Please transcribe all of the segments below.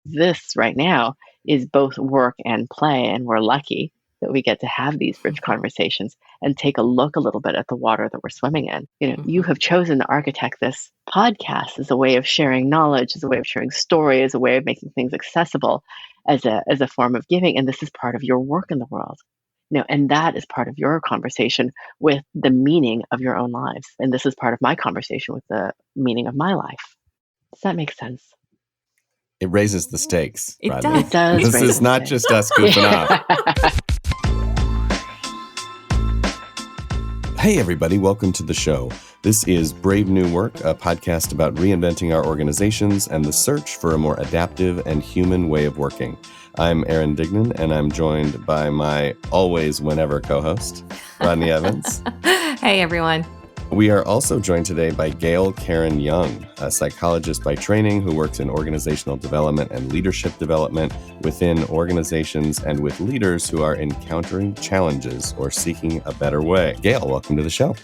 This right now is both work and play, and we're lucky that we get to have these rich conversations and take a look a little bit at the water that we're swimming in. You have chosen to architect this podcast as a way of sharing knowledge, as a way of sharing story, as a way of making things accessible, as a form of giving. And this is part of your work in the world. And that is part of your conversation with the meaning of your own lives. And this is part of my conversation with the meaning of my life. Does that make sense? It raises the stakes, It Rodney. does. It does. This is not just us goofing off. Hey, everybody. Welcome to the show. This is Brave New Work, a podcast about reinventing our organizations and the search for a more adaptive and human way of working. I'm Aaron Dignan, and I'm joined by my always whenever co-host, Rodney Evans. Hey, everyone. We are also joined today by Gayle Karen Young, a psychologist by training who works in organizational development and leadership development within organizations and with leaders who are encountering challenges or seeking a better way. Gayle, welcome to the show.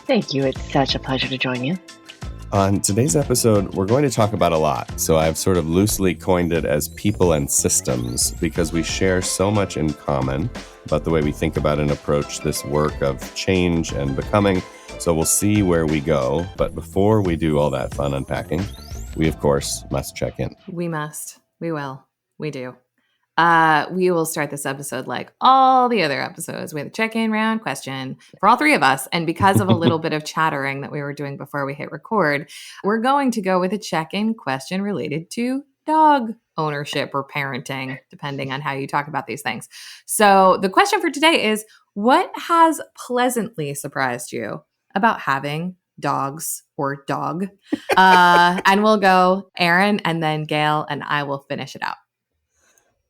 Thank you. It's such a pleasure to join you. On today's episode, we're going to talk about a lot. So I've sort of loosely coined it as people and systems because we share so much in common about the way we think about and approach this work of change and becoming. So we'll see where we go. But before we do all that fun unpacking, we, of course, must check in. We must. We will. We do. We will start this episode like all the other episodes with a check-in round question for all three of us. And because of a little bit of chattering that we were doing before we hit record, we're going to go with a check-in question related to dog ownership or parenting, depending on how you talk about these things. So the question for today is, what has pleasantly surprised you about having dogs or dog? And we'll go Aaron and then Gayle, and I will finish it out.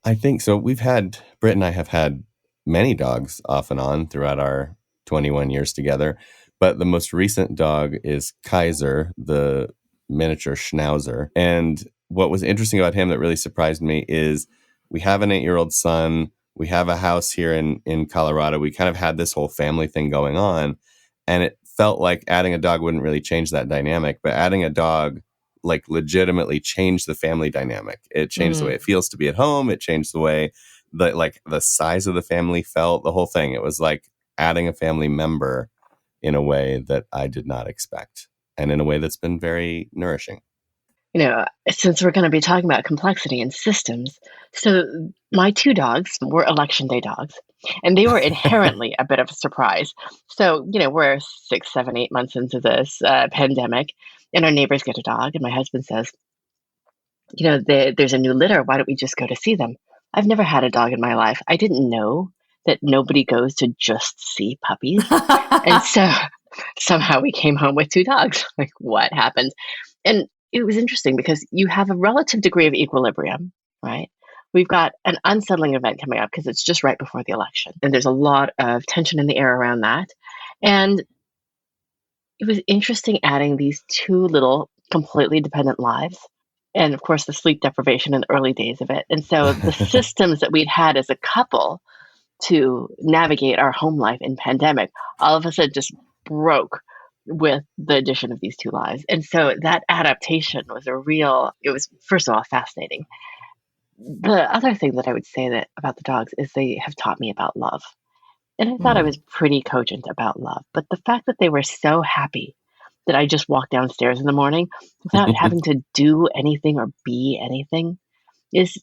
I think so. Britt and I have had many dogs off and on throughout our 21 years together. But the most recent dog is Kaiser, the miniature schnauzer. And what was interesting about him that really surprised me is we have an 8-year-old son. We have a house here in Colorado. We kind of had this whole family thing going on. And it felt like adding a dog wouldn't really change that dynamic. But adding a dog legitimately changed the family dynamic. It changed the way it feels to be at home. It changed the way that the size of the family felt, the whole thing. It was like adding a family member in a way that I did not expect and in a way that's been very nourishing. Since we're going to be talking about complexity and systems, so my 2 dogs were election day dogs, and they were inherently a bit of a surprise. So, we're 6, 7, 8 months into this pandemic, and our neighbors get a dog, and my husband says, there's a new litter. Why don't we just go to see them? I've never had a dog in my life. I didn't know that nobody goes to just see puppies. And so somehow we came home with 2 dogs. Like, what happened? And it was interesting because you have a relative degree of equilibrium, right? We've got an unsettling event coming up because it's just right before the election. And there's a lot of tension in the air around that. And it was interesting adding these 2 little completely dependent lives. And of course, the sleep deprivation in the early days of it. And so the systems that we'd had as a couple to navigate our home life in pandemic, all of a sudden just broke with the addition of these 2 lives. And so that adaptation was it was, first of all, fascinating. The other thing that I would say about the dogs is they have taught me about love. And I thought I was pretty cogent about love. But the fact that they were so happy that I just walked downstairs in the morning without having to do anything or be anything is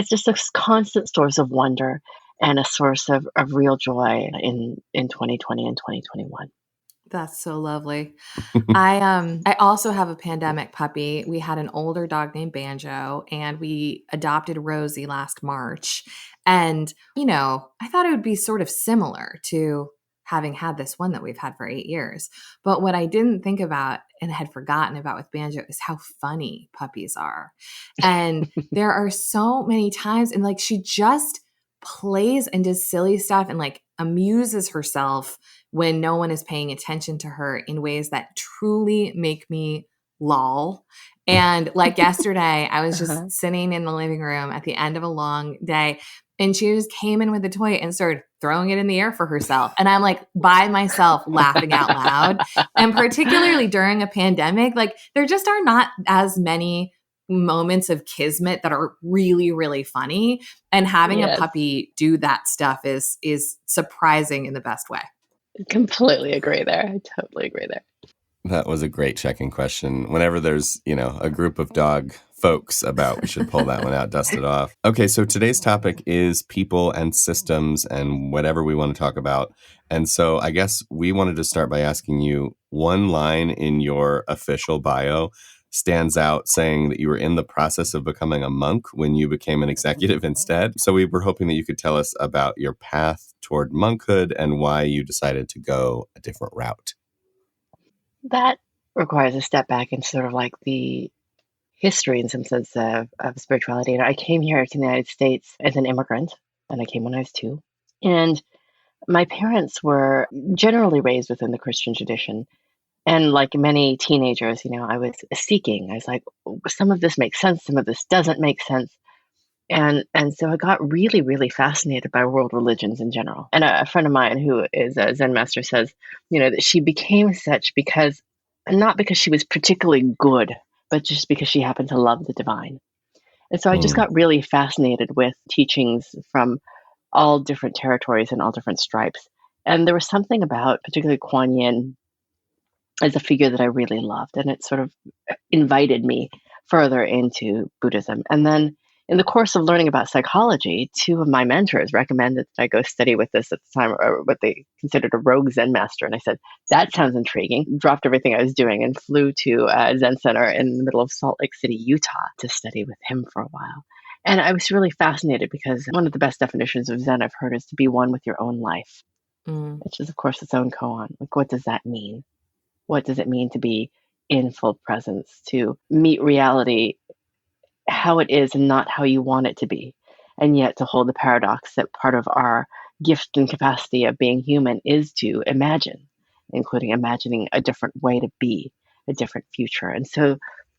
just a constant source of wonder and a source of real joy in 2020 and 2021. That's so lovely. I also have a pandemic puppy. We had an older dog named Banjo, and we adopted Rosie last March. And, I thought it would be sort of similar to having had this one that we've had for 8 years. But what I didn't think about and had forgotten about with Banjo is how funny puppies are. And there are so many times, and she just plays and does silly stuff and amuses herself when no one is paying attention to her in ways that truly make me lol. And yesterday, I was just sitting in the living room at the end of a long day, and she just came in with a toy and started throwing it in the air for herself. And I'm by myself laughing out loud. And particularly during a pandemic, there just are not as many moments of kismet that are really, really funny. And having a Yes, puppy do that stuff is surprising in the best way. completely agree there. I totally agree there. That was a great check-in question. Whenever there's, a group of dog folks about, we should pull that one out, dust it off. Okay, so today's topic is people and systems and whatever we want to talk about. And so I guess we wanted to start by asking you, one line in your official bio stands out saying that you were in the process of becoming a monk when you became an executive instead. So we were hoping that you could tell us about your path toward monkhood and why you decided to go a different route. That requires a step back and sort of like the history in some sense of spirituality. And I came here to the United States as an immigrant, and I came when I was 2. And my parents were generally raised within the Christian tradition. And like many teenagers, I was seeking. I was like, some of this makes sense, some of this doesn't make sense. And so I got really, really fascinated by world religions in general. And a friend of mine who is a Zen master says, that she became such not because she was particularly good, but just because she happened to love the divine. And so I just got really fascinated with teachings from all different territories and all different stripes. And there was something about particularly Kuan Yin as a figure that I really loved. And it sort of invited me further into Buddhism. And then in the course of learning about psychology, 2 of my mentors recommended that I go study with this at the time, or what they considered a rogue Zen master. And I said, that sounds intriguing. Dropped everything I was doing and flew to a Zen center in the middle of Salt Lake City, Utah, to study with him for a while. And I was really fascinated because one of the best definitions of Zen I've heard is to be one with your own life, which is, of course, its own koan. Like, what does that mean? What does it mean to be in full presence, to meet reality how it is and not how you want it to be, and yet to hold the paradox that part of our gift and capacity of being human is to imagine, including imagining a different way to be, a different future. And so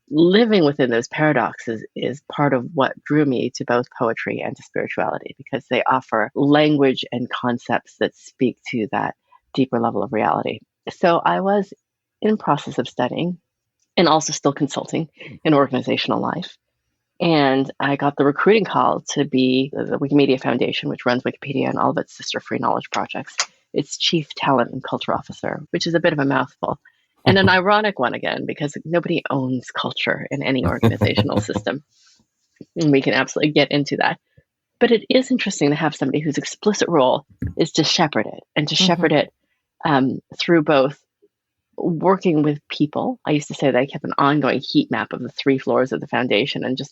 living within those paradoxes is part of what drew me to both poetry and to spirituality, because they offer language and concepts that speak to that deeper level of reality. So I was in process of studying and also still consulting in organizational life. And I got the recruiting call to be the Wikimedia Foundation, which runs Wikipedia and all of its sister free knowledge projects, its chief talent and culture officer, which is a bit of a mouthful. And an ironic one again, because nobody owns culture in any organizational system. And we can absolutely get into that. But it is interesting to have somebody whose explicit role is to shepherd it, and to shepherd it through both working with people. I used to say that I kept an ongoing heat map of the 3 floors of the foundation, and just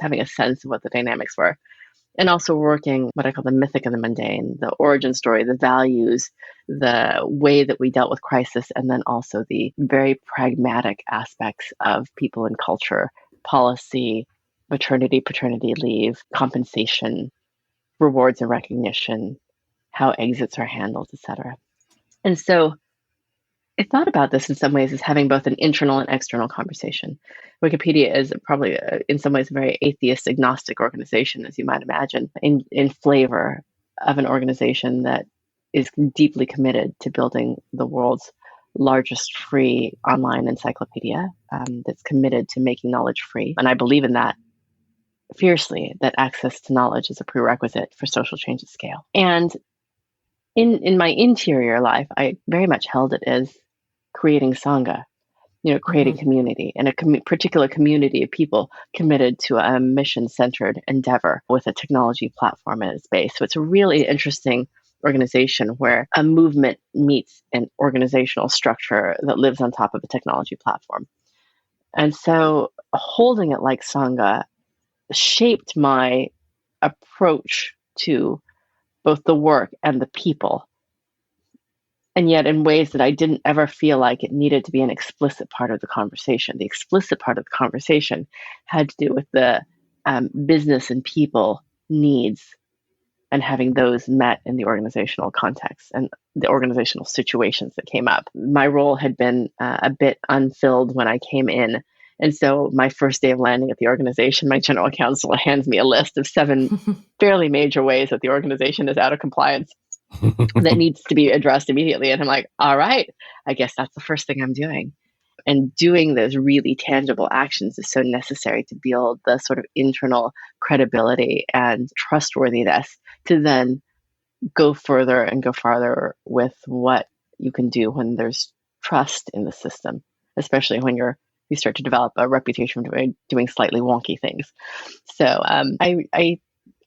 having a sense of what the dynamics were. And also working what I call the mythic and the mundane, the origin story, the values, the way that we dealt with crisis, and then also the very pragmatic aspects of people and culture, policy, maternity, paternity leave, compensation, rewards and recognition, how exits are handled, etc. And so I thought about this in some ways as having both an internal and external conversation. Wikipedia is probably, in some ways, a very atheist, agnostic organization, as you might imagine, in flavor of an organization that is deeply committed to building the world's largest free online encyclopedia, that's committed to making knowledge free. And I believe in that fiercely, that access to knowledge is a prerequisite for social change at scale. And in my interior life, I very much held it as creating Sangha, creating community, and a particular community of people committed to a mission-centered endeavor with a technology platform at its base. So it's a really interesting organization where a movement meets an organizational structure that lives on top of a technology platform. And so holding it like Sangha shaped my approach to both the work and the people, and yet in ways that I didn't ever feel like it needed to be an explicit part of the conversation. The explicit part of the conversation had to do with the business and people needs and having those met in the organizational context and the organizational situations that came up. My role had been a bit unfilled when I came in. And so my first day of landing at the organization, my general counsel hands me a list of 7 fairly major ways that the organization is out of compliance that needs to be addressed immediately. And I'm like, all right, I guess that's the first thing I'm doing. And doing those really tangible actions is so necessary to build the sort of internal credibility and trustworthiness to then go further and go farther with what you can do when there's trust in the system, especially when you start to develop a reputation for doing slightly wonky things. So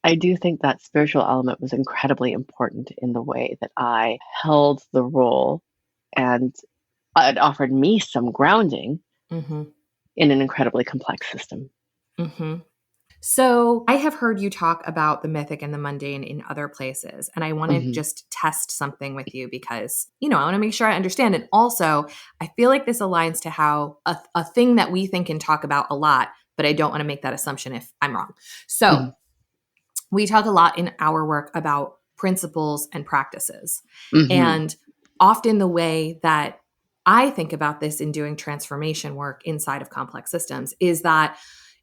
I do think that spiritual element was incredibly important in the way that I held the role, and it offered me some grounding Mm-hmm. in an incredibly complex system. Mm-hmm. So I have heard you talk about the mythic and the mundane in other places, and I want to Mm-hmm. just test something with you because, I want to make sure I understand. And also, I feel like this aligns to how a thing that we think and talk about a lot, but I don't want to make that assumption if I'm wrong. So Mm-hmm. we talk a lot in our work about principles and practices. Mm-hmm. And often the way that I think about this in doing transformation work inside of complex systems is that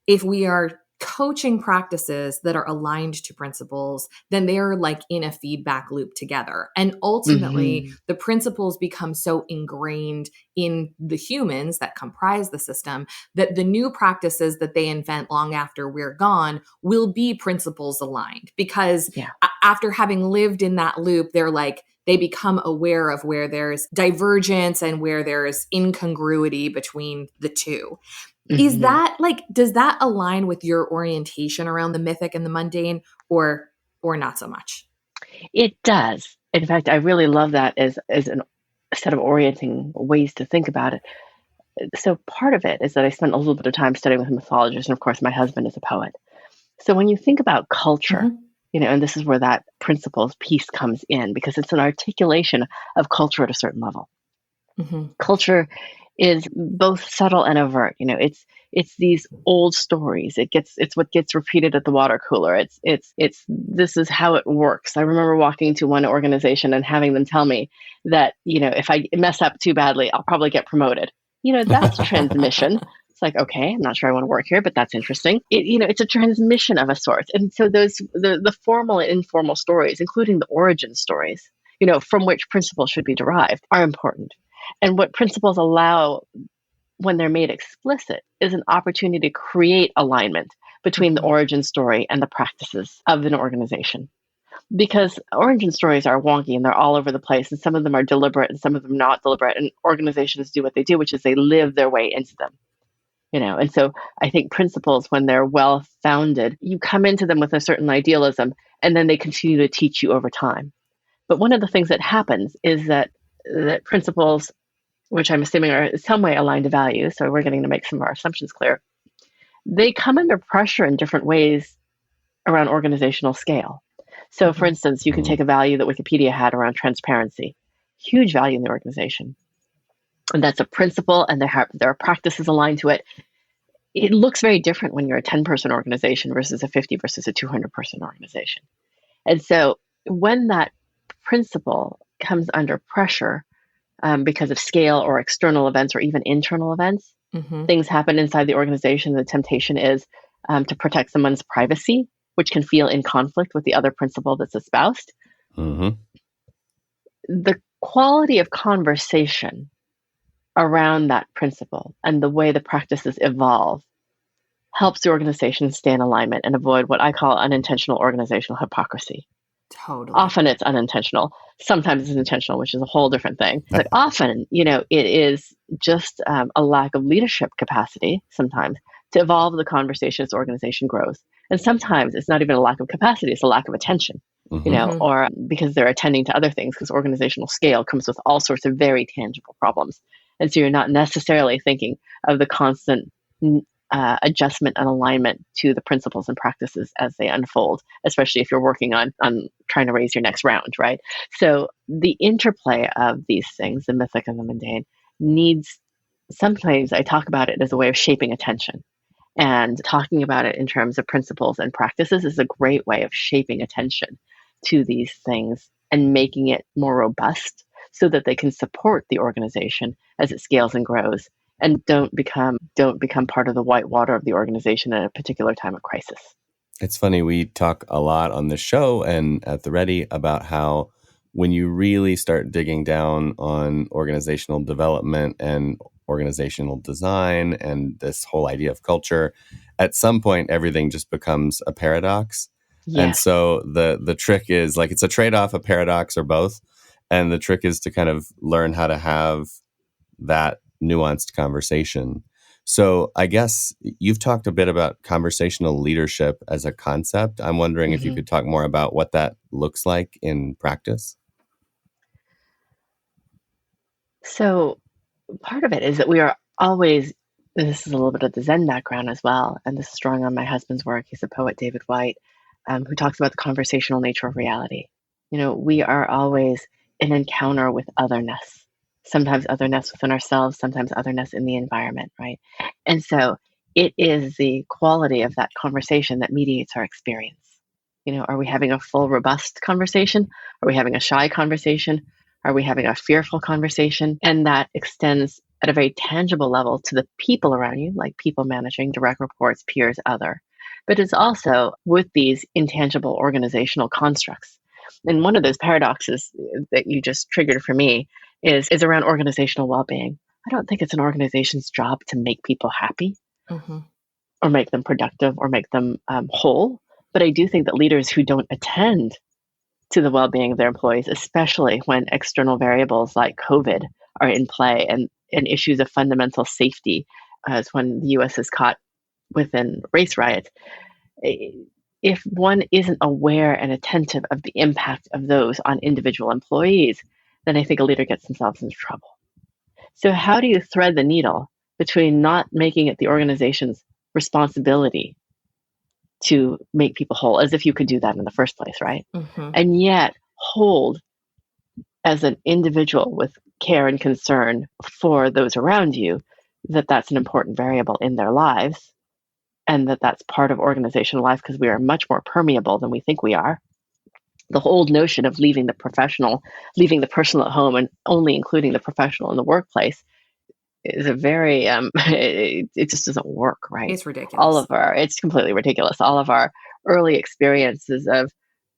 if we are coaching practices that are aligned to principles, then they're like in a feedback loop together. And ultimately, Mm-hmm. the principles become so ingrained in the humans that comprise the system that the new practices that they invent long after we're gone will be principles aligned. Because Yeah. after having lived in that loop, they become aware of where there's divergence and where there's incongruity between the two. Is Mm-hmm. that does that align with your orientation around the mythic and the mundane or not so much? It does. In fact, I really love that as a set of orienting ways to think about it. So part of it is that I spent a little bit of time studying with a mythologist, and of course, my husband is a poet. So when you think about culture, Mm-hmm. and this is where that principles piece comes in, because it's an articulation of culture at a certain level. Mm-hmm. Culture is both subtle and overt. It's these old stories. It's what gets repeated at the water cooler. It's this is how it works. I remember walking to one organization and having them tell me that, if I mess up too badly, I'll probably get promoted. That's transmission. It's like, okay, I'm not sure I want to work here, but that's interesting. It's a transmission of a sort. And so the formal and informal stories, including the origin stories, from which principles should be derived, are important. And what principles allow, when they're made explicit, is an opportunity to create alignment between the Mm-hmm. origin story and the practices of an organization. Because origin stories are wonky and they're all over the place, and some of them are deliberate and some of them not deliberate. And organizations do what they do, which is they live their way into them. And so I think principles, when they're well founded, you come into them with a certain idealism, and then they continue to teach you over time. But one of the things that happens is that principles, which I'm assuming are in some way aligned to values, so we're getting to make some of our assumptions clear, they come under pressure in different ways around organizational scale. So, for Mm-hmm. instance, you can take a value that Wikipedia had around transparency, huge value in the organization. And that's a principle, and there are practices aligned to it. It looks very different when you're a 10-person organization versus a 50 versus a 200-person organization. And so when that principle comes under pressure, because of scale or external events or even internal events, Mm-hmm. things happen inside the organization. The temptation is to protect someone's privacy, which can feel in conflict with the other principle that's espoused. Mm-hmm. The quality of conversation around that principle and the way the practices evolve helps the organization stay in alignment and avoid what I call unintentional organizational hypocrisy. Totally. Often it's unintentional. Sometimes it's intentional, which is a whole different thing. But often, it is just a lack of leadership capacity sometimes to evolve the conversation as the organization grows. And sometimes it's not even a lack of capacity, it's a lack of attention, Mm-hmm. or because they're attending to other things, because organizational scale comes with all sorts of very tangible problems. And so you're not necessarily thinking of the constant adjustment and alignment to the principles and practices as they unfold, especially if you're working on trying to raise your next round, right? So the interplay of these things, the mythic and the mundane, needs, sometimes I talk about it as a way of shaping attention. And talking about it in terms of principles and practices is a great way of shaping attention to these things and making it more robust so that they can support the organization as it scales and grows, and don't become part of the white water of the organization at a particular time of crisis. It's funny, we talk a lot on the show and at the Ready about how when you really start digging down on organizational development and organizational design and this whole idea of culture, at some point, everything just becomes a paradox. And Yes. so the trick is like, it's a trade-off, a paradox, or both. And the trick is to kind of learn how to have that nuanced conversation. So I guess you've talked a bit about conversational leadership as a concept. I'm wondering if you Mhm. could talk more about what that looks like in practice. So part of it is that we are always, this is a little bit of the Zen background as well, and this is drawing on my husband's work. He's a poet, David White, who talks about the conversational nature of reality. We are always in encounter with otherness, sometimes otherness within ourselves, sometimes otherness in the environment, right? And so it is the quality of that conversation that mediates our experience. Are we having a full, robust conversation? Are we having a shy conversation? Are we having a fearful conversation? And that extends at a very tangible level to the people around you, like people managing, direct reports, peers, other. But it's also with these intangible organizational constructs. And one of those paradoxes that you just triggered for me is around organizational well-being. I don't think it's an organization's job to make people happy Mm-hmm. or make them productive or make them whole. But I do think that leaders who don't attend to the well-being of their employees, especially when external variables like COVID are in play and issues of fundamental safety, as when the U.S. is caught within race riots. If one isn't aware and attentive of the impact of those on individual employees, then I think a leader gets themselves into trouble. So how do you thread the needle between not making it the organization's responsibility to make people whole, as if you could do that in the first place, right? Mm-hmm. And yet hold as an individual with care and concern for those around you, that that's an important variable in their lives, and that that's part of organizational life because we are much more permeable than we think we are. The whole notion of leaving the personal at home and only including the professional in the workplace is a very, it just doesn't work, right? It's ridiculous. It's completely ridiculous. All of our early experiences of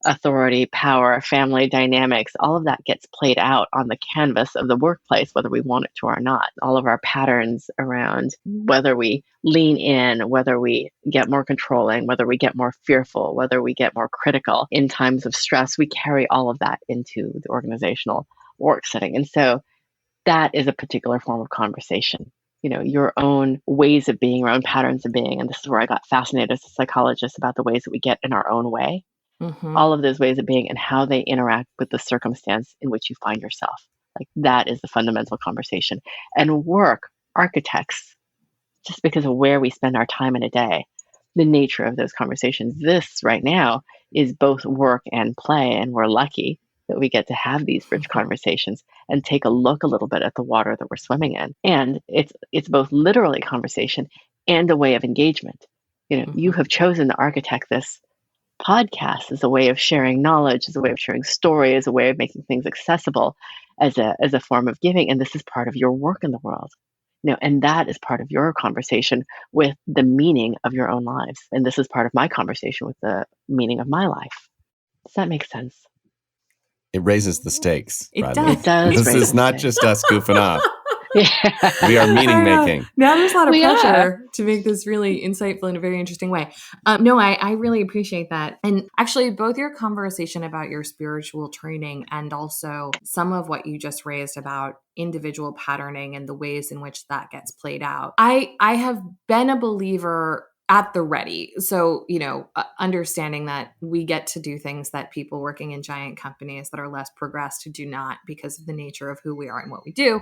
authority, power, family dynamics, all of that gets played out on the canvas of the workplace, whether we want it to or not. All of our patterns around whether we lean in, whether we get more controlling, whether we get more fearful, whether we get more critical in times of stress, we carry all of that into the organizational work setting. And so that is a particular form of conversation. Your own ways of being, your own patterns of being. And this is where I got fascinated as a psychologist about the ways that we get in our own way, Mm-hmm. all of those ways of being and how they interact with the circumstance in which you find yourself. Like that is the fundamental conversation. And work architects, just because of where we spend our time in a day, the nature of those conversations. This right now is both work and play, and we're lucky that we get to have these rich conversations and take a look a little bit at the water that we're swimming in. And it's both literally conversation and a way of engagement. You have chosen to architect this podcast as a way of sharing knowledge, as a way of sharing story, as a way of making things accessible, as a form of giving. And this is part of your work in the world. And that is part of your conversation with the meaning of your own lives. And this is part of my conversation with the meaning of my life. Does that make sense? It raises the stakes, It Rodney. does. It does This raise is the not stakes. just us goofing off. Yeah. We are meaning making. Now there's a lot of We pressure are. to make this really insightful in a very interesting way. No, I really appreciate that. And actually, both your conversation about your spiritual training and also some of what you just raised about individual patterning and the ways in which that gets played out. I have been a believer at the ready. So, understanding that we get to do things that people working in giant companies that are less progressed do not because of the nature of who we are and what we do.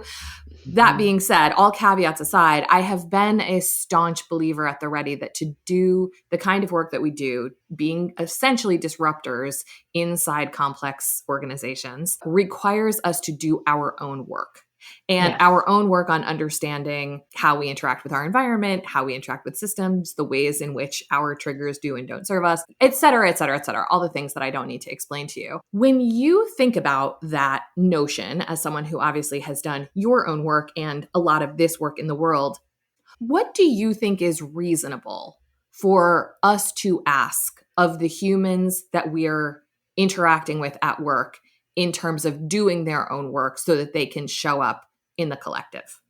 That being said, all caveats aside, I have been a staunch believer at the ready that to do the kind of work that we do, being essentially disruptors inside complex organizations, requires us to do our own work. And Yes. our own work on understanding how we interact with our environment, how we interact with systems, the ways in which our triggers do and don't serve us, et cetera, et cetera, et cetera, all the things that I don't need to explain to you. When you think about that notion as someone who obviously has done your own work and a lot of this work in the world, what do you think is reasonable for us to ask of the humans that we're interacting with at work in terms of doing their own work so that they can show up in the collective?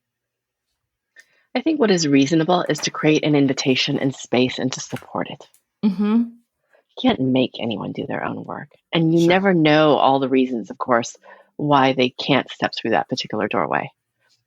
I think what is reasonable is to create an invitation and space and to support it. Mm-hmm. You can't make anyone do their own work. And you Sure. never know all the reasons, of course, why they can't step through that particular doorway.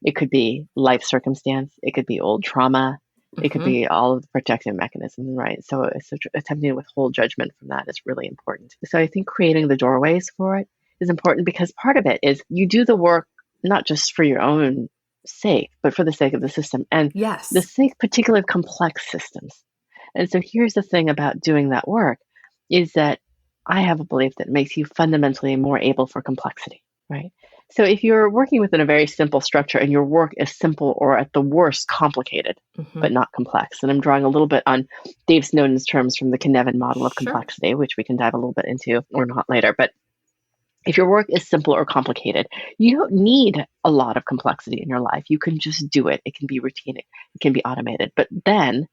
It could be life circumstance. It could be old trauma. It could Mm-hmm. be all of the protective mechanisms, right? So attempting to withhold judgment from that is really important. So I think creating the doorways for it is important because part of it is you do the work not just for your own sake, but for the sake of the system and the Yes. sake particularly of complex systems. And so here's the thing about doing that work is that I have a belief that makes you fundamentally more able for complexity, right? So if you're working within a very simple structure and your work is simple or at the worst complicated, Mm-hmm. but not complex, and I'm drawing a little bit on Dave Snowden's terms from the Kinevin model of Sure. complexity, which we can dive a little bit into or not later. But if your work is simple or complicated, you don't need a lot of complexity in your life. You can just do it. It can be routine. It can be automated. But then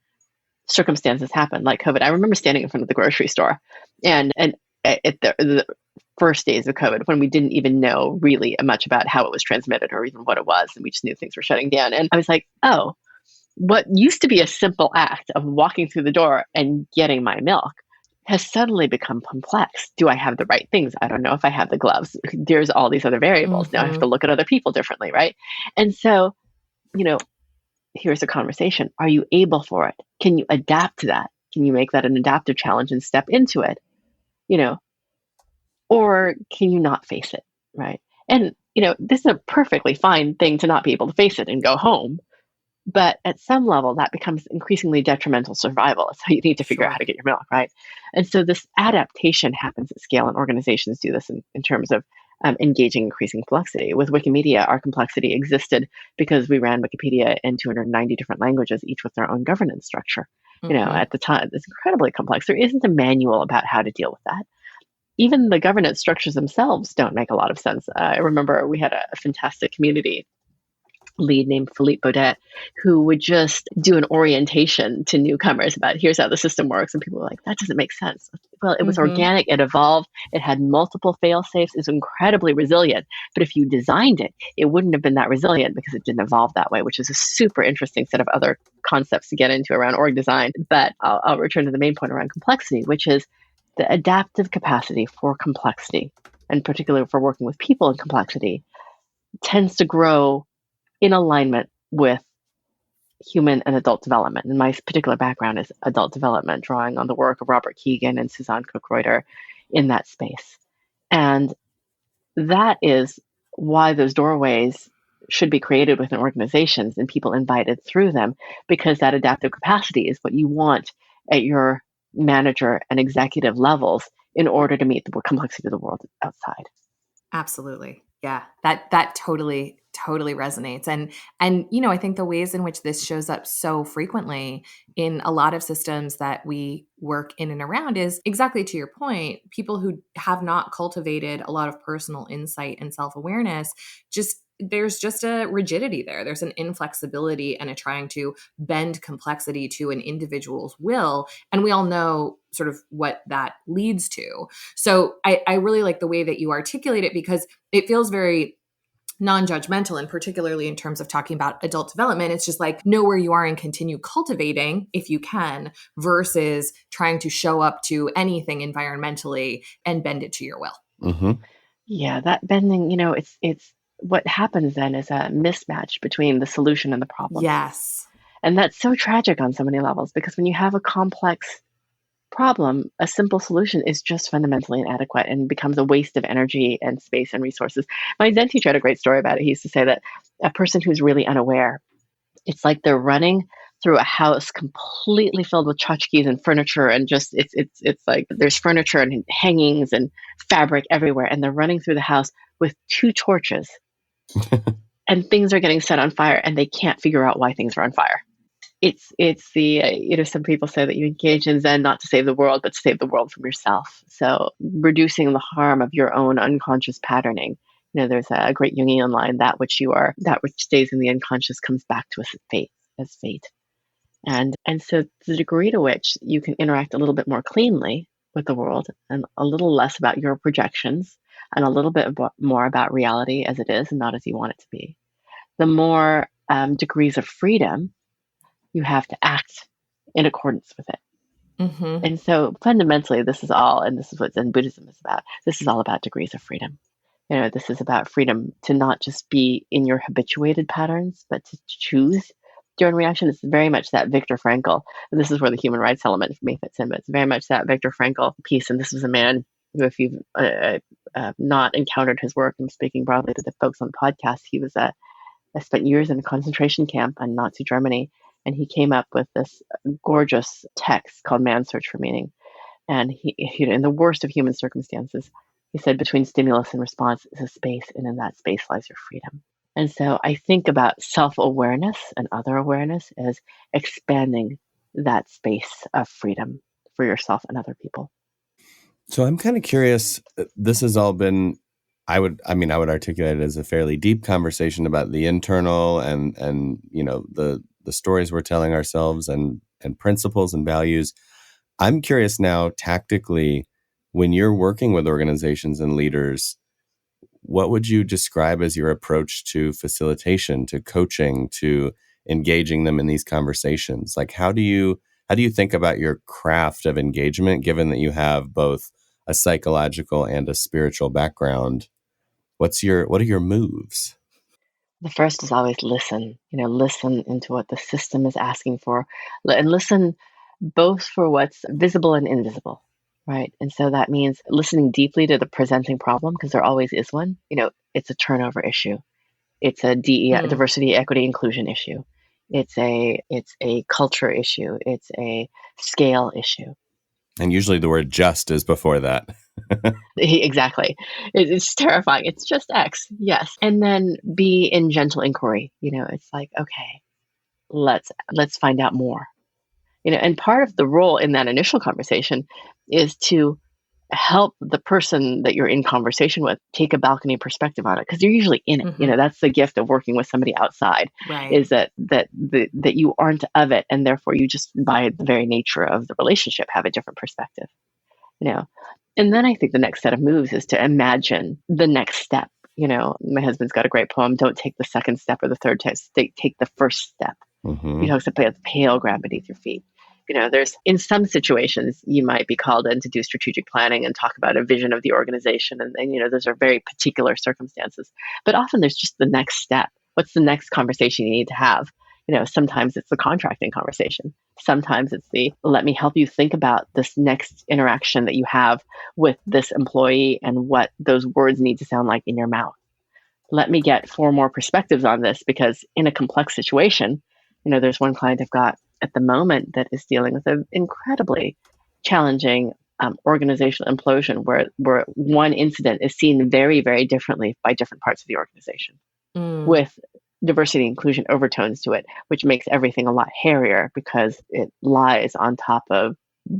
circumstances happen, like COVID. I remember standing in front of the grocery store, and at the first days of COVID, when we didn't even know really much about how it was transmitted or even what it was, and we just knew things were shutting down. And I was like, oh, what used to be a simple act of walking through the door and getting my milk has suddenly become complex. Do I have the right things? I don't know if I have the gloves. There's all these other variables. Now I have Mm-hmm. to look at other people differently, right? And so, you know, here's a conversation. Are you able for it? Can you adapt to that? Can you make that an adaptive challenge and step into it? You know, or can you not face it? Right. And, this is a perfectly fine thing to not be able to face it and go home. But at some level, that becomes increasingly detrimental survival. So you need to figure out how Sure. to get your milk, right? And so this adaptation happens at scale, and organizations do this in terms of engaging increasing complexity. With Wikimedia, our complexity existed because we ran Wikipedia in 290 different languages, each with their own governance structure. Mm-hmm. At the time, it's incredibly complex. There isn't a manual about how to deal with that. Even the governance structures themselves don't make a lot of sense. I remember we had a fantastic community lead named Philippe Baudet, who would just do an orientation to newcomers about here's how the system works. And people were like, that doesn't make sense. Well, it was Mm-hmm. organic, it evolved, it had multiple fail safes, it was incredibly resilient. But if you designed it, it wouldn't have been that resilient because it didn't evolve that way, which is a super interesting set of other concepts to get into around org design. But I'll return to the main point around complexity, which is the adaptive capacity for complexity, and particularly for working with people in complexity, tends to grow in alignment with human and adult development. And my particular background is adult development, drawing on the work of Robert Keegan and Suzanne Cook-Reuter in that space. And that is why those doorways should be created within organizations and people invited through them, because that adaptive capacity is what you want at your manager and executive levels in order to meet the complexity of the world outside. Absolutely. Yeah. That totally resonates. And I think the ways in which this shows up so frequently in a lot of systems that we work in and around is exactly to your point. People who have not cultivated a lot of personal insight and self-awareness, there's just a rigidity there. There's an inflexibility and a trying to bend complexity to an individual's will. And we all know sort of what that leads to. So I really like the way that you articulate it, because it feels very non-judgmental, and particularly in terms of talking about adult development. It's just like, know where you are and continue cultivating if you can, versus trying to show up to anything environmentally and bend it to your will. Mm-hmm. Yeah, that bending, it's what happens then is a mismatch between the solution and the problem. Yes. And that's so tragic on so many levels, because when you have a complex problem, a simple solution is just fundamentally inadequate and becomes a waste of energy and space and resources. My Zen teacher had a great story about it. He used to say that a person who's really unaware, it's like they're running through a house completely filled with tchotchkes and furniture, and just it's like there's furniture and hangings and fabric everywhere, and they're running through the house with two torches and things are getting set on fire and they can't figure out why things are on fire. It's the some people say that you engage in Zen not to save the world, but to save the world from yourself. So reducing the harm of your own unconscious patterning. There's a great Jungian line: that which stays in the unconscious comes back to us as fate. And so the degree to which you can interact a little bit more cleanly with the world and a little less about your projections and a little bit more about reality as it is and not as you want it to be, the more degrees of freedom You have to act in accordance with it. Mm-hmm. And so fundamentally, this is all, and this is what Zen Buddhism is about. This is all about degrees of freedom. This is about freedom to not just be in your habituated patterns, but to choose your own reaction. It's very much that Viktor Frankl, and this is where the human rights element for me fits in, but it's very much that Viktor Frankl piece. And this was a man who, if you've not encountered his work, I'm speaking broadly to the folks on the podcast, he was I spent years in a concentration camp in Nazi Germany, and he came up with this gorgeous text called Man's Search for Meaning. And he, in the worst of human circumstances, he said, between stimulus and response is a space, and in that space lies your freedom. And so I think about self-awareness and other awareness as expanding that space of freedom for yourself and other people. So I'm kind of curious, this has all been, I would articulate it as a fairly deep conversation about the internal and the stories we're telling ourselves and principles and values. I'm curious now, tactically, when you're working with organizations and leaders, what would you describe as your approach to facilitation, to coaching, to engaging them in these conversations? Like, how do you think about your craft of engagement, given that you have both a psychological and a spiritual background? What are your moves? The first is always listen. Listen into what the system is asking for, and listen both for what's visible and invisible, right? And so that means listening deeply to the presenting problem, because there always is one. It's a turnover issue. It's a diversity, equity, inclusion issue. It's a culture issue. It's a scale issue. And usually the word just is before that. Exactly. It's terrifying. It's just X. Yes. And then be in gentle inquiry. It's like, okay, let's find out more. And part of the role in that initial conversation is to help the person that you're in conversation with take a balcony perspective on it, because you're usually in it. Mm-hmm. That's the gift of working with somebody outside, right? Is that you aren't of it, and therefore you just, by the very nature of the relationship, have a different perspective. And then I think the next set of moves is to imagine the next step. My husband's got a great poem, don't take the second step or the third step, take the first step. Mm-hmm. He talks about the pale ground beneath your feet. There's, in some situations, you might be called in to do strategic planning and talk about a vision of the organization. And those are very particular circumstances. But often there's just the next step. What's the next conversation you need to have? Sometimes it's the contracting conversation. Sometimes it's let me help you think about this next interaction that you have with this employee and what those words need to sound like in your mouth. Let me get 4 more perspectives on this, because in a complex situation, there's one client I've got at the moment that is dealing with an incredibly challenging organizational implosion where one incident is seen very, very differently by different parts of the organization, with diversity and inclusion overtones to it, which makes everything a lot hairier because it lies on top of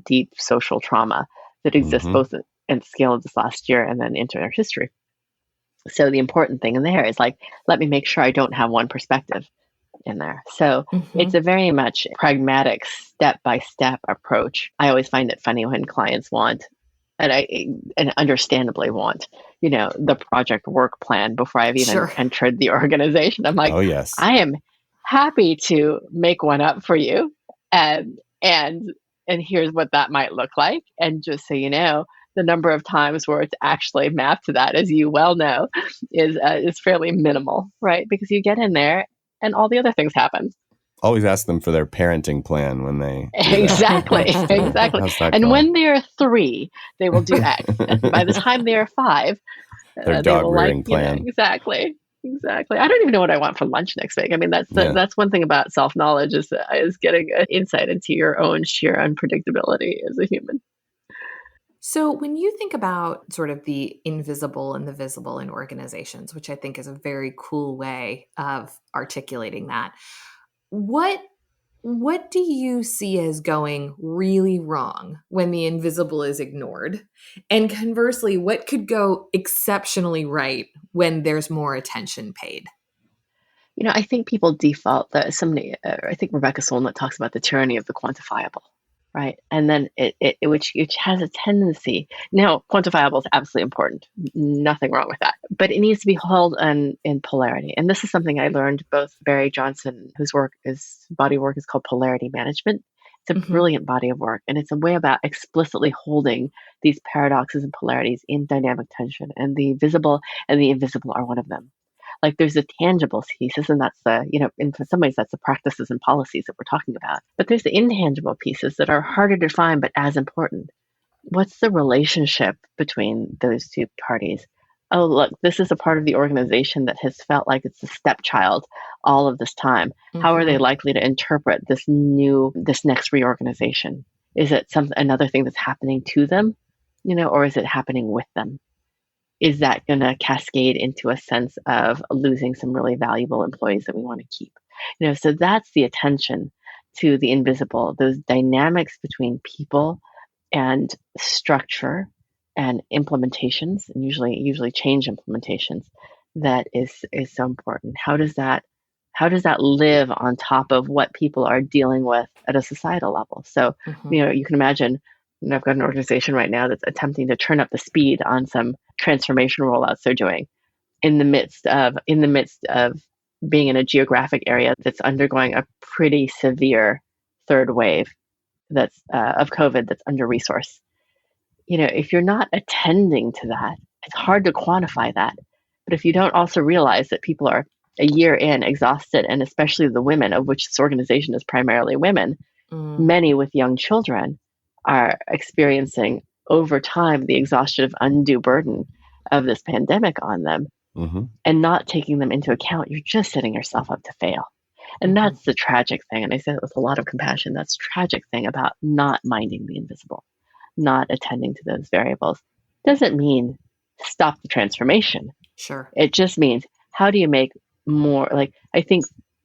deep social trauma that exists both in the scale of this last year and then into our history. So the important thing in there is let me make sure I don't have one perspective in there. So it's a very much pragmatic step-by-step approach. I always find it funny when clients want, and understandably want, the project work plan before I've even entered the organization. I'm like, oh yes, I am happy to make one up for you, and here's what that might look like. And just so you know, the number of times where it's actually mapped to that, as you well know, is fairly minimal, right? Because you get in there and all the other things happen. Always ask them for their parenting plan when they exactly. And going? when they're 3, they will do X. And by the time they are 5, their dog rearing plan. Exactly. I don't even know what I want for lunch next week. I mean, that's one thing about self-knowledge is getting an insight into your own sheer unpredictability as a human. So when you think about sort of the invisible and the visible in organizations, which I think is a very cool way of articulating that, what do you see as going really wrong when the invisible is ignored? And conversely, what could go exceptionally right when there's more attention paid? I think people default that I think Rebecca Solnit talks about the tyranny of the quantifiable, right? And then which has a tendency. Now, quantifiable is absolutely important. Nothing wrong with that. But it needs to be held in polarity. And this is something I learned both Barry Johnson, whose body work is called Polarity Management. It's a brilliant body of work. And it's a way about explicitly holding these paradoxes and polarities in dynamic tension. And the visible and the invisible are one of them. Like there's a tangible pieces, and that's in some ways that's the practices and policies that we're talking about. But there's the intangible pieces that are harder to define, but as important. What's the relationship between those two parties? Oh, look, this is a part of the organization that has felt like it's a stepchild all of this time. How are they likely to interpret this next reorganization? Is it another thing that's happening to them, or is it happening with them? Is that going to cascade into a sense of losing some really valuable employees that we want to keep? So that's the attention to the invisible, those dynamics between people and structure and implementations, and usually change implementations. That is so important. How does that live on top of what people are dealing with at a societal level? So, you can imagine, I've got an organization right now that's attempting to turn up the speed on some transformation rollouts they're doing in the midst of being in a geographic area that's undergoing a pretty severe third wave that's of COVID that's under resourced. If you're not attending to that, it's hard to quantify that. But if you don't also realize that people are a year in exhausted, and especially the women, of which this organization is primarily women, many with young children are experiencing over time the exhaustive undue burden of this pandemic on them, and not taking them into account, you're just setting yourself up to fail. And that's the tragic thing. And I say it with a lot of compassion. That's the tragic thing about not minding the invisible, not attending to those variables. Doesn't mean stop the transformation. Sure. It just means, how do you make more, I think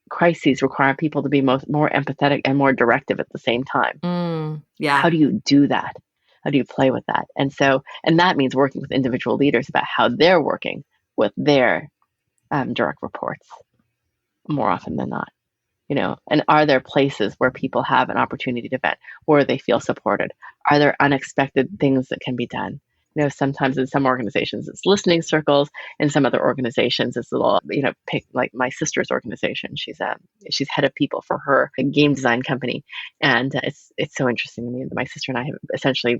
crises require people to be more empathetic and more directive at the same time. Yeah. How do you do that? How do you play with that? And that means working with individual leaders about how they're working with their direct reports more often than not. And are there places where people have an opportunity to vent, where they feel supported? Are there unexpected things that can be done? Sometimes in some organizations it's listening circles, in some other organizations it's a little, pick like my sister's organization. She's head of people for her game design company, and it's so interesting to me that my sister and I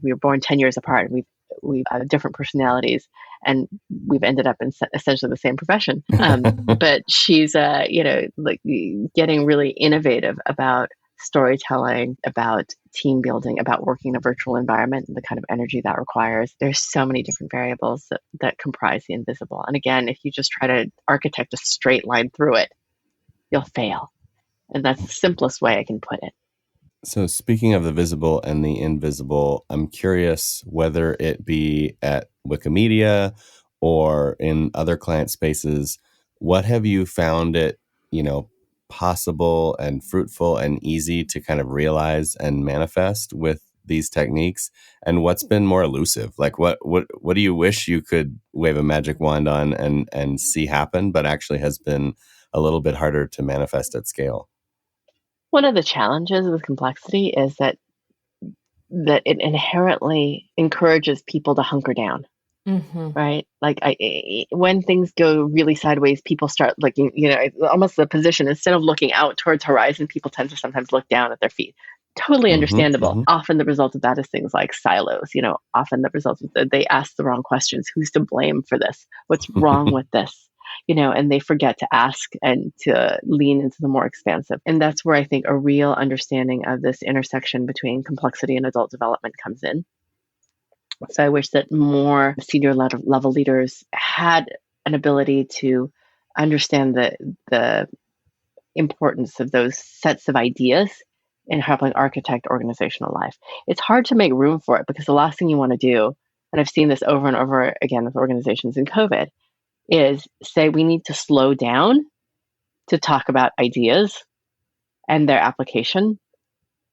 we were born 10 years apart. We've different personalities, and we've ended up in essentially the same profession. But she's getting really innovative about storytelling, about team building, about working in a virtual environment and the kind of energy that requires. There's so many different variables that comprise the invisible. And again, if you just try to architect a straight line through it, you'll fail. And that's the simplest way I can put it. So speaking of the visible and the invisible, I'm curious whether it be at Wikimedia or in other client spaces, what have you found it, possible and fruitful and easy to kind of realize and manifest with these techniques? And what's been more elusive? Like what do you wish you could wave a magic wand on and see happen, but actually has been a little bit harder to manifest at scale? One of the challenges with complexity is that it inherently encourages people to hunker down. Right? Like when things go really sideways, people start looking, almost the position, instead of looking out towards horizon, people tend to sometimes look down at their feet. Totally understandable. Often the result of that is things like silos. Often the result of they ask the wrong questions. Who's to blame for this? What's wrong with this? And they forget to ask and to lean into the more expansive. And that's where I think a real understanding of this intersection between complexity and adult development comes in. So I wish that more senior level leaders had an ability to understand the importance of those sets of ideas in helping architect organizational life. It's hard to make room for it because the last thing you want to do, and I've seen this over and over again with organizations in COVID, is say we need to slow down to talk about ideas and their application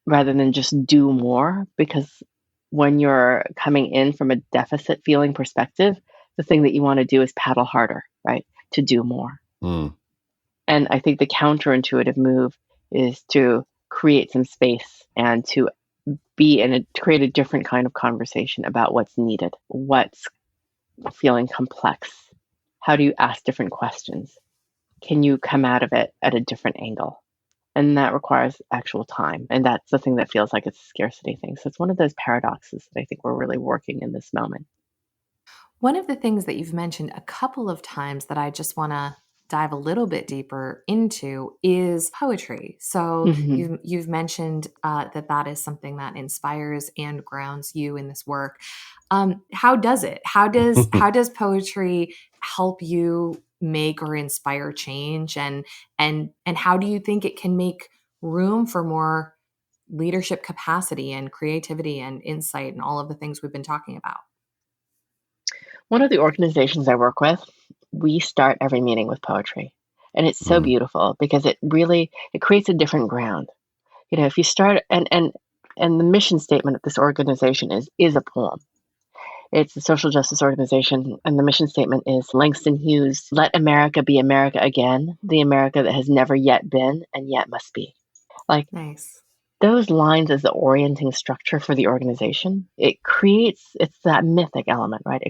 rather than just do more, because when you're coming in from a deficit feeling perspective, the thing that you want to do is paddle harder, right? To do more. And I think the counterintuitive move is to create some space and to create a different kind of conversation about what's needed, what's feeling complex. How do you ask different questions? Can you come out of it at a different angle? And that requires actual time. And that's the thing that feels like it's a scarcity thing. So it's one of those paradoxes that I think we're really working in this moment. One of the things that you've mentioned a couple of times that I just want to dive a little bit deeper into is poetry. So Mm-hmm. you've mentioned that is something that inspires and grounds you in this work. How does it? How does poetry help you make or inspire change? And how do you think it can make room for more leadership capacity and creativity and insight and all of the things we've been talking about? One of the organizations I work with, we start every meeting with poetry. And it's so Mm. beautiful because it creates a different ground. If you start and the mission statement of this organization is a poem. It's a social justice organization, and the mission statement is Langston Hughes, let America be America again, the America that has never yet been and yet must be. Like Nice. those lines as the orienting structure for the organization, it's that mythic element, right?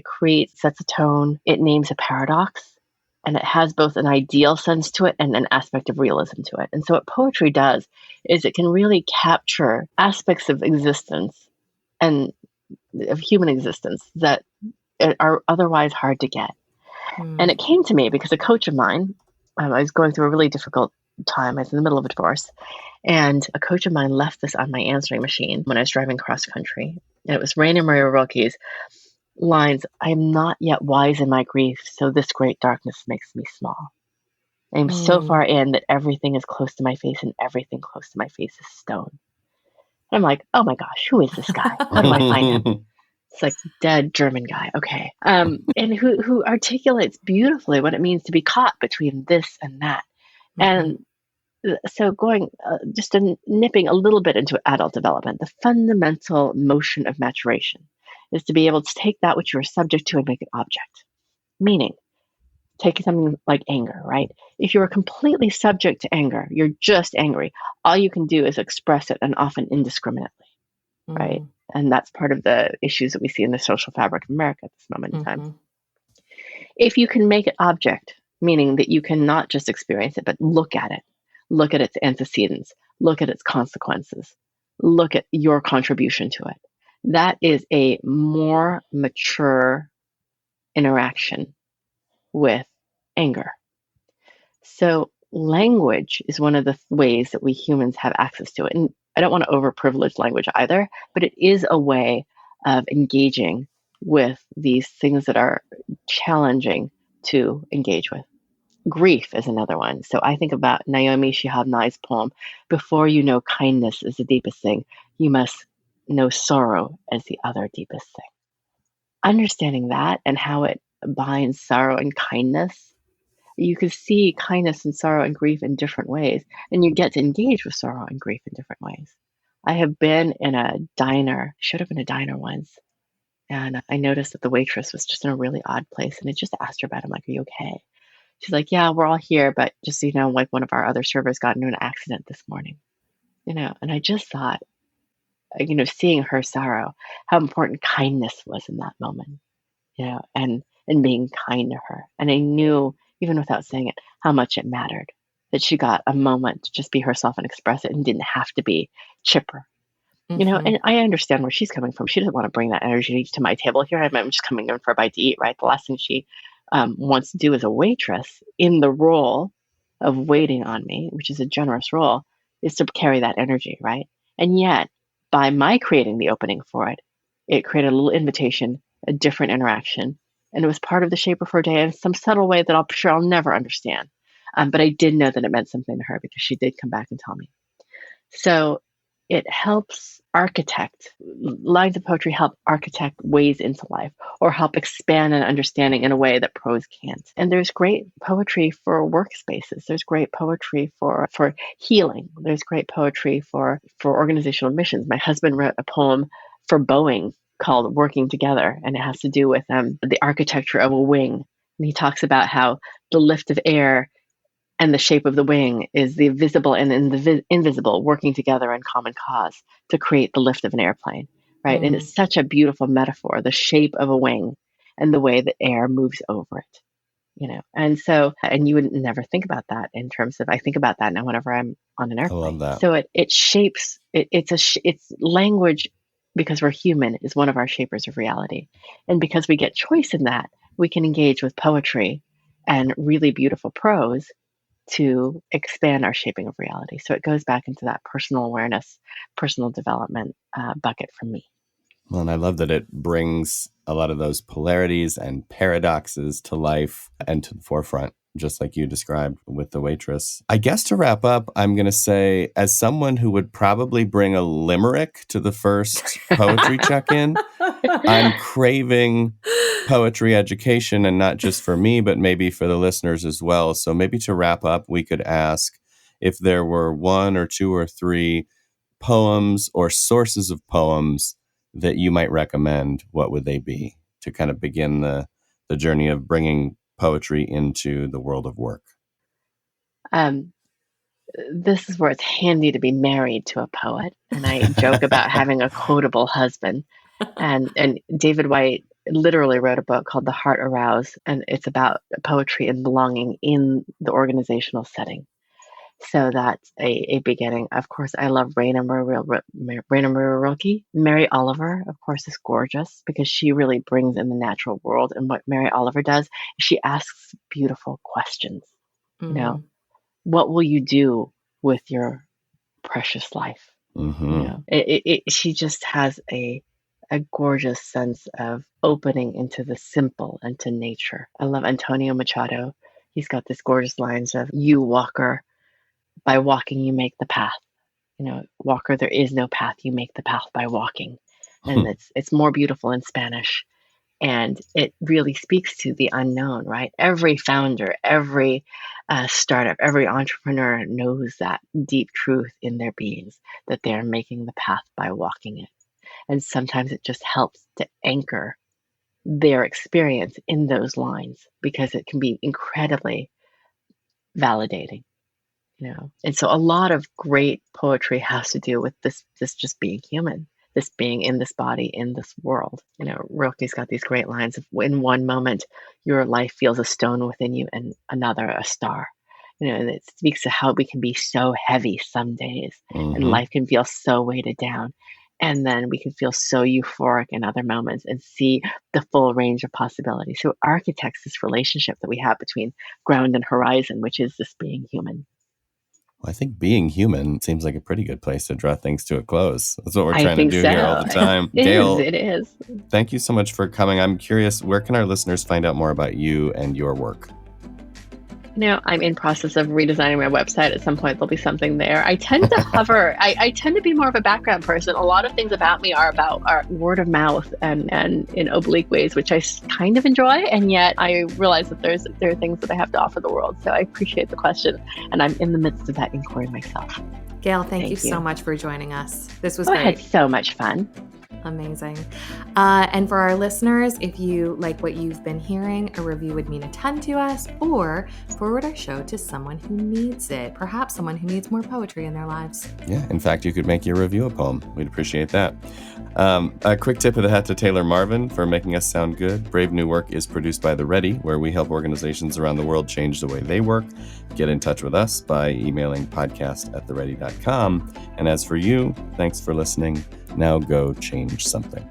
Sets a tone, it names a paradox, and it has both an ideal sense to it and an aspect of realism to it. And so what poetry does is it can really capture aspects of existence and of human existence that are otherwise hard to get. And it came to me because a coach of mine, I was going through a really difficult time. I was in the middle of a divorce. And a coach of mine left this on my answering machine when I was driving cross country. And it was Rainer Maria Rilke's lines, I am not yet wise in my grief, so this great darkness makes me small. I am so far in that everything is close to my face and everything close to my face is stone. And I'm like, oh my gosh, who is this guy? How do I find him? It's like dead German guy. Okay. And who articulates beautifully what it means to be caught between this and that. And so nipping a little bit into adult development, the fundamental motion of maturation is to be able to take that which you are subject to and make it object. Meaning, take something like anger, right? If you are completely subject to anger, you're just angry. All you can do is express it, and often indiscriminately, right? And that's part of the issues that we see in the social fabric of America at this moment in time. If you can make it object, meaning that you can not just experience it, but look at its antecedents, look at its consequences, look at your contribution to it. That is a more mature interaction with anger. So language is one of the ways that we humans have access to it. And I don't want to overprivilege language either, but it is a way of engaging with these things that are challenging to engage with. Grief is another one. So I think about Naomi Shihab Nai's poem, before you know kindness is the deepest thing, you must know sorrow as the other deepest thing. Understanding that and how it binds sorrow and kindness, you can see kindness and sorrow and grief in different ways, and you get to engage with sorrow and grief in different ways. I have been in a diner, showed up in a diner once, and I noticed that the waitress was just in a really odd place, and I just asked her about it. I'm like, are you okay? She's like, yeah, we're all here, but just so you know, like one of our other servers got into an accident this morning, and I just thought, seeing her sorrow, how important kindness was in that moment, and being kind to her. And I knew, even without saying it, how much it mattered that she got a moment to just be herself and express it and didn't have to be chipper. And I understand where she's coming from. She doesn't want to bring that energy to my table. Here I am, I'm just coming in for a bite to eat, right? The last thing she wants to do as a waitress in the role of waiting on me, which is a generous role, is to carry that energy, right? And yet, by my creating the opening for it, it created a little invitation, a different interaction, and it was part of the shape of her day in some subtle way that I'm sure I'll never understand. But I did know that it meant something to her because she did come back and tell me. So it helps lines of poetry help architect ways into life or help expand an understanding in a way that prose can't. And there's great poetry for workspaces. There's great poetry for healing. There's great poetry for organizational missions. My husband wrote a poem for Boeing called Working Together, and it has to do with the architecture of a wing. And he talks about how the lift of air And the shape of the wing is the visible and the invisible working together in common cause to create the lift of an airplane, right? And it's such a beautiful metaphor, the shape of a wing and the way that air moves over it, And so, and you would never think about that in terms of, I think about that now whenever I'm on an I love airplane. that. So it shapes, it's language, because we're human, is one of our shapers of reality. And because we get choice in that, we can engage with poetry and really beautiful prose to expand our shaping of reality. So it goes back into that personal awareness, personal development bucket for me. Well, and I love that it brings a lot of those polarities and paradoxes to life and to the forefront, just like you described with The Waitress. I guess to wrap up, I'm going to say, as someone who would probably bring a limerick to the first poetry check-in, I'm craving poetry education, and not just for me, but maybe for the listeners as well. So maybe to wrap up, we could ask if there were 1 or 2 or 3 poems or sources of poems that you might recommend. What would they be to kind of begin the journey of bringing poetry into the world of work? This is where it's handy to be married to a poet. And I joke about having a quotable husband. And David White literally wrote a book called The Heart Aroused, and it's about poetry and belonging in the organizational setting. So that's a beginning. Of course, I love Raina Maria Rilke. Mary Oliver, of course, is gorgeous because she really brings in the natural world. And what Mary Oliver does is she asks beautiful questions. What will you do with your precious life? She just has a gorgeous sense of opening into the simple and to nature. I love Antonio Machado. He's got this gorgeous lines of, "You walker, by walking you make the path. Walker, there is no path. You make the path by walking." And it's more beautiful in Spanish. And it really speaks to the unknown, right? Every founder, every startup, every entrepreneur knows that deep truth in their beings, that they're making the path by walking it. And sometimes it just helps to anchor their experience in those lines because it can be incredibly validating. And so a lot of great poetry has to do with this just being human, this being in this body, in this world. Rilke's got these great lines of, in one moment, your life feels a stone within you and another a star. And it speaks to how we can be so heavy some days and life can feel so weighted down. And then we can feel so euphoric in other moments and see the full range of possibilities. So it architects this relationship that we have between ground and horizon, which is this being human. Well, I think being human seems like a pretty good place to draw things to a close. That's what we're trying to do here all the time. Gayle, it is. Thank you so much for coming. I'm curious, where can our listeners find out more about you and your work? I'm in process of redesigning my website. At some point, there'll be something there. I tend to hover. I tend to be more of a background person. A lot of things about me are word of mouth and in oblique ways, which I kind of enjoy. And yet I realize that there are things that I have to offer the world. So I appreciate the question. And I'm in the midst of that inquiry myself. Gayle, thank you so much for joining us. This was great. I had so much fun. Amazing. And for our listeners, if you like what you've been hearing, a review would mean a ton to us, or forward our show to someone who needs it, perhaps someone who needs more poetry in their lives. Yeah, in fact, you could make your review a poem. We'd appreciate that. A quick tip of the hat to Taylor Marvin for making us sound good. Brave New Work is produced by The Ready, where we help organizations around the world change the way they work. Get in touch with us by emailing podcast@theready.com. And as for you, thanks for listening. Now go change something.